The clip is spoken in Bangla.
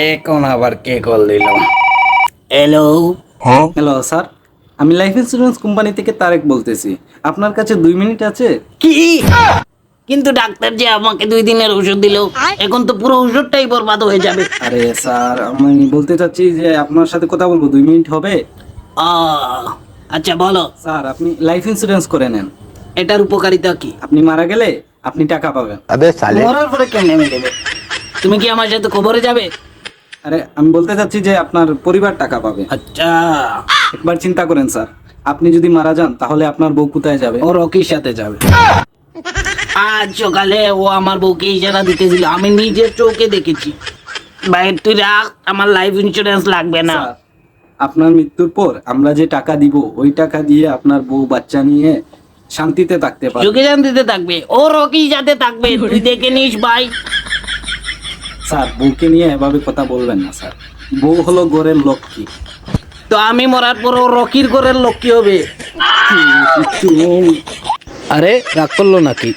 এখন আবার কে কল দিল? হ্যালো। হ্যালো স্যার, আমি লাইফ ইন্স্যুরেন্স কোম্পানি থেকে তারেক বলতেছি। আপনার কাছে 2 মিনিট আছে? কি? কিন্তু ডাক্তার যে আমাকে 2 দিনের ওষুধ দিল, এখন তো পুরো ওষুধটাই বরবাদ হয়ে যাবে। আরে স্যার, আমি বলতে চাচ্ছি যে আপনার সাথে কথা বলবো, 2 মিনিট হবে? আচ্ছা বলো, স্যার, আপনি লাইফ ইন্স্যুরেন্স করে নেন। এটার উপকারিতা কি? আপনি মারা গেলে আপনি টাকা পাবেন। মরার পরে কেন নেমে দেবে? তুমি কি আমার সাথে কবরে যাবে? আরে আমি বলতে চাচ্ছি যে আপনার পরিবার টাকা পাবে। আচ্ছা, একবার চিন্তা করেন স্যার, আপনি যদি মারা যান তাহলে আপনার বউ কোথায় যাবে? ও রকির সাথে যাবে। আজ সকালে ও আমার বউকে ইশারা দিতেছিল, আমি নিজের চোখে দেখেছি। ভাই তুই রাখ, আমার লাইফ ইন্স্যুরেন্স লাগবে না। স্যার, আপনার মৃত্যুর পর আমরা যে টাকা দিব ওই টাকা দিয়ে আপনার বউ বাচ্চা নিয়ে শান্তিতে থাকতে পারবে। চোখে শান্তিতে থাকবে, ও রকির সাথে থাকবে, তুই দেখে নিস ভাই। স্যার, বউকে নিয়ে এভাবে কথা বলবেন না স্যার। বউ হলো ঘরের লক্ষ্মী। তো আমি মরার পর ও রকির ঘরের লোক কি হবে? আরে রাগ করলো নাকি?